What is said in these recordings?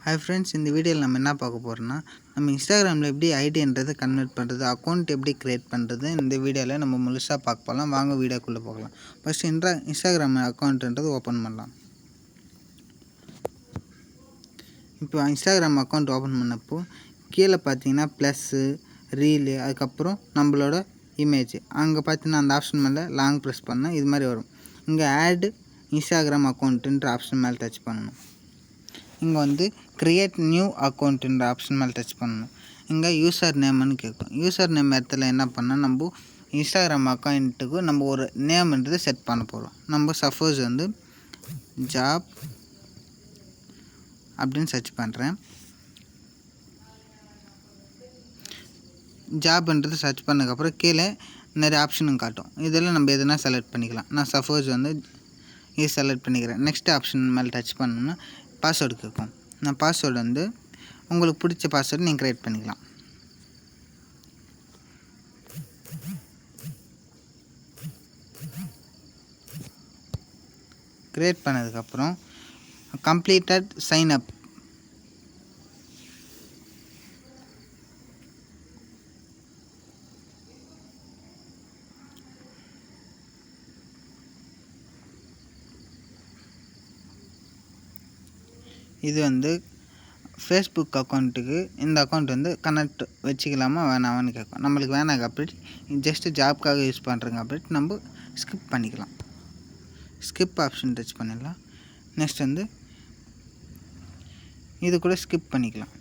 Hi friends, இந்த வீடியோவில் நம்ம என்ன பார்க்க போகிறோம்னா, நம்ம இன்ஸ்டாகிராமில் எப்படி ஐடின்றதை கன்வெர்ட் பண்ணுறது, அக்கௌண்ட் எப்படி க்ரியேட் பண்ணுறது, இந்த வீடியோவில் நம்ம முழுசாக பார்க்க போகலாம். வாங்க வீடியோக்குள்ளே போகலாம். ஃபஸ்ட்டு இன்ஸ்டாகிராம் அக்கௌண்ட்டுன்றது ஓப்பன் பண்ணலாம். இப்போ இன்ஸ்டாகிராம் அக்கௌண்ட் ஓப்பன் பண்ணப்போ கீழே பார்த்தீங்கன்னா ப்ளஸ்ஸு, ரீலு, அதுக்கப்புறம் நம்மளோட இமேஜ் அங்கே பார்த்தீங்கன்னா அந்த ஆப்ஷன் மேலே லாங் ப்ரெஸ் பண்ணால் இது மாதிரி வரும். இங்கே ஆட் இன்ஸ்டாகிராம் அக்கௌண்ட்டுன்ற ஆப்ஷன் மேலே டச் பண்ணணும். இங்கே வந்து க்ரியேட் நியூ அக்கௌண்ட்டுன்ற ஆப்ஷன் மேலே டச் பண்ணணும். இங்கே யூசர் நேம்னு கேட்கும். யூசர் நேம் இடத்துல என்ன பண்ணால் நம்ம இன்ஸ்டாகிராம் அக்கௌண்ட்டுக்கு நம்ம ஒரு நேம்ன்றது செட் பண்ண போகிறோம். நம்ம சப்போஸ் வந்து ஜாப் அப்படின்னு சர்ச் பண்ணுறேன். ஜாப்ன்றது சர்ச் பண்ணதுக்கப்புறம் கீழே நிறைய ஆப்ஷனும் காட்டும். இதில் நம்ம எதுனா செலக்ட் பண்ணிக்கலாம். நான் சப்போஸ் வந்து இது செலக்ட் பண்ணிக்கிறேன். நெக்ஸ்ட் ஆப்ஷன் மேலே டச் பண்ணணும்னா பாஸ்வேர்டு கேட்கும். நான் பாஸ்வேர்டு வந்து உங்களுக்கு பிடிச்ச பாஸ்வேர்டு நீங்கள் க்ரியேட் பண்ணிக்கலாம். க்ரியேட் பண்ணதுக்கப்புறம் கம்ப்ளீட்டட் சைன் அப் இது வந்து ஃபேஸ்புக் அக்கௌண்ட்டுக்கு இந்த அக்கௌண்ட் வந்து கனெக்ட் வச்சுக்கலாமா வேணாமான்னு கேட்கும். நம்மளுக்கு வேணாங்க அப்படி ஜஸ்ட்டு ஜாப்க்காக யூஸ் பண்ணுறங்க அப்படின்ட்டு நம்ம ஸ்கிப் பண்ணிக்கலாம். ஸ்கிப் ஆப்ஷன் டச் பண்ணிடலாம். நெக்ஸ்ட் வந்து இது கூட ஸ்கிப் பண்ணிக்கலாம்.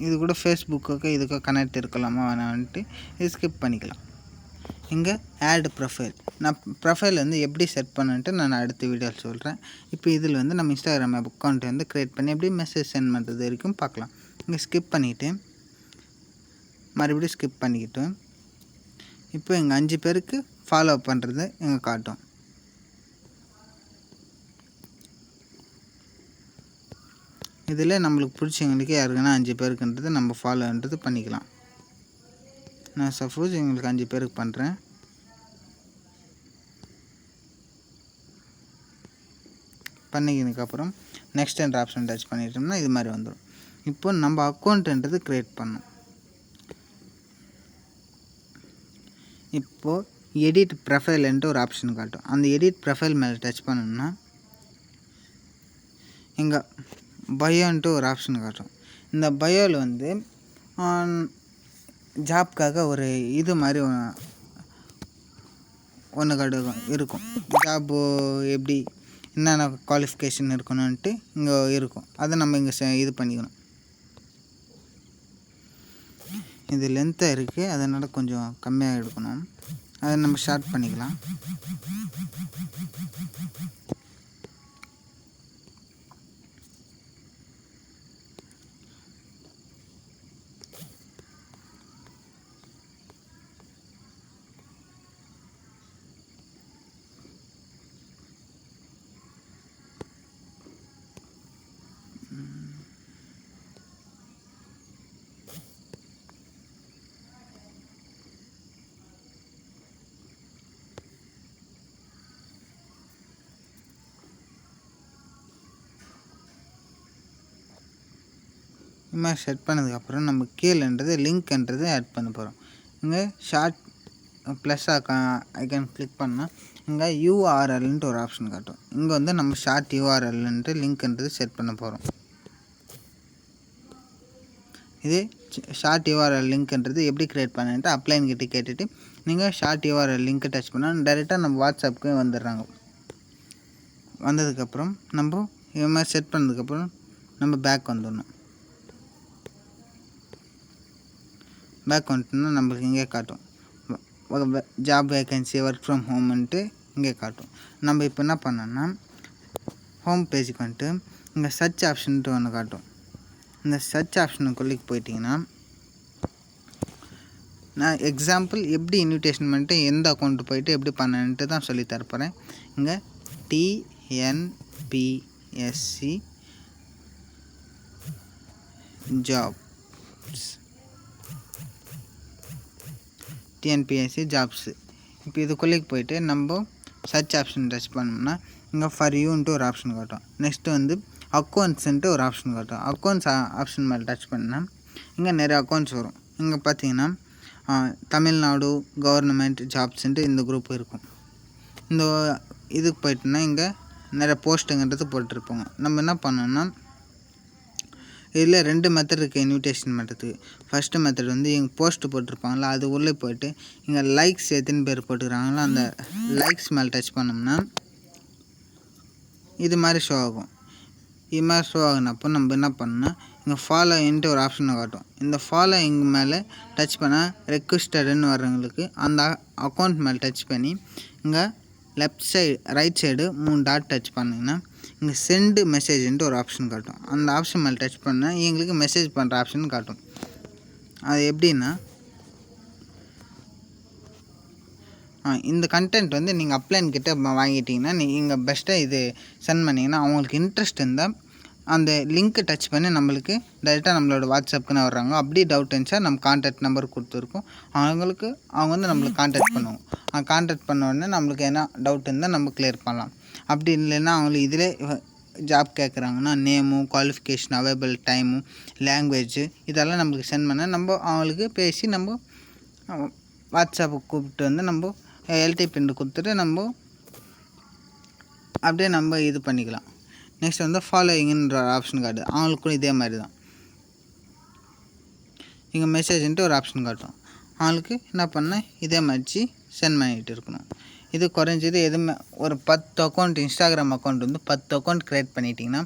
இது கூட ஃபேஸ்புக்கு இதுக்கு கனெக்ட் இருக்கலாமா வேணான்ட்டு இது ஸ்கிப் பண்ணிக்கலாம். இங்கே ஆட் ப்ரொஃபைல், நான் ப்ரொஃபைல் வந்து எப்படி செட் பண்ணுன்ட்டு நான் அடுத்த வீடியோவில் சொல்கிறேன். இப்போ இதில் வந்து நம்ம இன்ஸ்டாகிராம் அக்கௌண்ட் வந்து க்ரியேட் பண்ணி எப்படி மெசேஜ் சென்ட் பண்ணுறது வரைக்கும் பார்க்கலாம். இங்கே ஸ்கிப் பண்ணிவிட்டு மறுபடியும் ஸ்கிப் பண்ணிக்கிட்டு இப்போ இங்கே 5 பேருக்கு ஃபாலோ பண்ணுறது இங்கே காட்டும். இதில் நம்மளுக்கு பிடிச்சவங்களுக்கு யாருக்குன்னா 5 பேருக்குன்றது நம்ம ஃபாலோன்றது பண்ணிக்கலாம். நான் சப்போஸ் எங்களுக்கு 5 பேருக்கு பண்ணுறேன். பண்ணிக்கிறதுக்கப்புறம் நெக்ஸ்ட் என்ற ஆப்ஷன் டச் பண்ணிட்டோம்னா இது மாதிரி வந்துடும். இப்போ நம்ம அக்கௌண்ட்டுன்றது க்ரியேட் பண்ணோம். இப்போது எடிட் ப்ரொஃபைல்ன்ட்டு ஒரு ஆப்ஷன் காட்டும். அந்த எடிட் ப்ரொஃபைல் மேலே டச் பண்ணோம்னா இங்கே பயோன்ட்டு ஒரு ஆப்ஷன் காட்டும். இந்த பயோவில் வந்து ஜாப்க்காக ஒரு இது மாதிரி ஒன்று இருக்கும். ஜாப்பு எப்படி என்னென்ன குவாலிஃபிகேஷன் இருக்கணும்ன்ட்டு இங்கே இருக்கும். அதை நம்ம இங்கே இது பண்ணிக்கணும். இது லென்த்தாக இருக்குது, அதனால் கொஞ்சம் கம்மியாக எடுக்கணும். அதை நம்ம ஷார்ட் பண்ணிக்கலாம். இது மாதிரி செட் பண்ணதுக்கப்புறம் நம்ம கீழேன்றது லிங்க்ன்றது ஆட் பண்ண போகிறோம். இங்கே ஷார்ட் ப்ளஸ் ஐக்கான் கிளிக் பண்ணால் இங்கே யூஆர்எல்ன்ட்டு ஒரு ஆப்ஷன் காட்டும். இங்கே வந்து நம்ம ஷார்ட் யூஆர்எல்ன்ட்டு லிங்க்ன்றது செட் பண்ண போகிறோம். இது ஷார்ட் யூஆர்எல் லிங்க்ன்றது எப்படி க்ரியேட் பண்ணிட்டு அப்ளைன் கிட்டே கேட்டுட்டு நீங்கள் ஷார்ட் யூஆர்எல் லிங்க்கை டச் பண்ணால் டைரெக்டாக நம்ம வாட்ஸ்அப்புக்கு வந்துடுறாங்க. வந்ததுக்கப்புறம் நம்ம இது மாதிரி செட் பண்ணதுக்கப்புறம் நம்ம பேக் வந்துடணும். பேக் வந்துட்டோம்னா நம்மளுக்கு இங்கே காட்டும் ஜாப் வேக்கன்சி ஒர்க் ஃப்ரம் ஹோம்ன்ட்டு இங்கே காட்டும். நம்ம இப்போ என்ன பண்ணோன்னா ஹோம் பேஜுக்கு வந்துட்டு இங்கே சர்ச் ஆப்ஷன்ட்டு ஒன்று காட்டும். இந்த சர்ச் ஆப்ஷனுக்குள்ளே போயிட்டிங்கன்னா நான் எக்ஸாம்பிள் எப்படி இன்விடேஷன் பண்ணிட்டு எந்த அக்கௌண்ட்டு போயிட்டு எப்படி பண்ணன்ட்டு தான் சொல்லி தரப்போகிறேன். இங்கே டிஎன்பிஎஸ்சி ஜாப்ஸ், டிஎன்பிஎஸ்சி ஜாப்ஸு. இப்போ இதுக்குள்ளே போயிட்டு நம்ம சர்ச் ஆப்ஷன் டச் பண்ணோம்னா இங்கே ஃபார் யூன்ட்டு ஒரு ஆப்ஷன் காட்டும். நெக்ஸ்ட்டு வந்து அக்கௌண்ட்ஸுன்ட்டு ஒரு ஆப்ஷன் காட்டும். அக்கௌண்ட்ஸ் ஆப்ஷன் மேலே டச் பண்ணால் இங்கே நிறைய அக்கௌண்ட்ஸ் வரும். இங்கே பார்த்தீங்கன்னா தமிழ்நாடு கவர்மெண்ட் ஜாப்ஸுன்ட்டு இந்த குரூப் இருக்கும். இந்த இதுக்கு போயிட்டுனா இங்கே நிறைய போஸ்ட்டுங்கிறது போட்டிருப்பாங்க. நம்ம என்ன பண்ணோம்னா இதில் 2 மெத்தட் இருக்குது இன்விடேஷன் பண்ணுறதுக்கு. ஃபஸ்ட்டு மெத்தட் வந்து இங்கே போஸ்ட்டு போட்டிருப்பாங்களா அது உள்ளே போய்ட்டு இங்கே லைக்ஸ் எத்தனை பேர் போட்டுக்கிறாங்களோ அந்த லைக்ஸ் மேலே டச் பண்ணோம்னா இது மாதிரி ஷோ ஆகும். இது மாதிரி ஷோ ஆகுனப்போ நம்ம என்ன பண்ணோம்னா இங்கே ஃபாலோயின்ட்டு ஒரு ஆப்ஷனை காட்டும். இந்த ஃபாலோயிங் மேலே டச் பண்ணால் ரெக்வஸ்டடுன்னு வர்றவங்களுக்கு அந்த அக்கௌண்ட் மேலே டச் பண்ணி இங்கே ரைட் சைடு 3 டாட் டச் பண்ணிங்கன்னா இங்கே சென்டு மெசேஜ்ன்ட்டு ஒரு ஆப்ஷன் காட்டும். அந்த ஆப்ஷன் மேலே டச் பண்ணால் எங்களுக்கு மெசேஜ் பண்ணுற ஆப்ஷன் காட்டும். அது எப்படின்னா இந்த கண்டென்ட் வந்து நீங்கள் அப்ளைன் கிட்ட வாங்கிட்டீங்கன்னா நீங்கள் பெஸ்ட்டாக இது சென்ட் பண்ணிங்கன்னா அவங்களுக்கு இன்ட்ரெஸ்ட் இருந்தால் அந்த லிங்க்கை டச் பண்ணி நம்மளுக்கு டைரெக்டாக நம்மளோட வாட்ஸ்அப்புக்குன்னு வர்றாங்க. அப்படி டவுட் இருந்துச்சா நம்ம கான்டாக்ட் நம்பர் கொடுத்துருக்கோம். அவங்க வந்து நம்மளுக்கு கான்டாக்ட் பண்ணுவோம். கான்டாக்ட் பண்ண உடனே நம்மளுக்கு என்ன டவுட் இருந்தால் நம்ம கிளியர் பண்ணலாம். அப்படி இல்லைன்னா அவங்களுக்கு இதிலே ஜாப் கேட்குறாங்கன்னா name, qualification, available time, language இதெல்லாம் நம்மளுக்கு சென்ட் பண்ண நம்ம அவங்களுக்கு பேசி நம்ம வாட்ஸ்அப்புக்கு கூப்பிட்டு வந்து நம்ம எல்டி பிரிண்ட் கொடுத்துட்டு நம்ம அப்படியே நம்ம இது பண்ணிக்கலாம். நெக்ஸ்ட் வந்து ஃபாலோயிங்குன்ற ஆப்ஷன் காட்டுது. அவங்களுக்கும் இதே மாதிரி தான் இங்கே மெசேஜ்ன்ட்டு ஒரு ஆப்ஷன் காட்டும். அவங்களுக்கு என்ன பண்ணால் இதே மாதிரி சென்ட் பண்ணிகிட்டு இருக்கணும். இது குறைஞ்சது எதுவுமே ஒரு 10 அக்கௌண்ட் இன்ஸ்டாகிராம் அக்கௌண்ட் வந்து 10 அக்கௌண்ட் க்ரியேட் பண்ணிட்டிங்கன்னா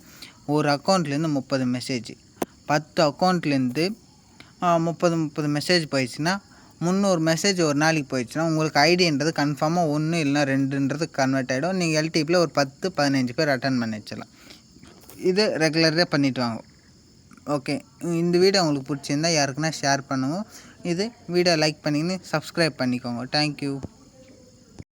ஒரு அக்கௌண்ட்லேருந்து 30 மெசேஜ், 10 அக்கௌண்ட்லேருந்து 30 மெசேஜ் போயிடுச்சுன்னா 300 மெசேஜ் ஒரு நாளைக்கு போயிடுச்சுன்னா உங்களுக்கு ஐடின்றது கன்ஃபார்மாக 1 இல்லைனா 2ன்றது கன்வெர்ட் ஆகிடும். நீங்கள் எல்டிபியில் ஒரு 10-15 பேர் அட்டன் பண்ணி வச்சிடலாம். இது ரெகுலராக பண்ணிவிட்டு வாங்க. ஓகே, இந்த வீடியோ உங்களுக்கு பிடிச்சிருந்தா யாருக்குன்னா ஷேர் பண்ணுங்கள். இது வீடியோ லைக் பண்ணிங்கன்னு சப்ஸ்கிரைப் பண்ணிக்கோங்க. தேங்க்யூ.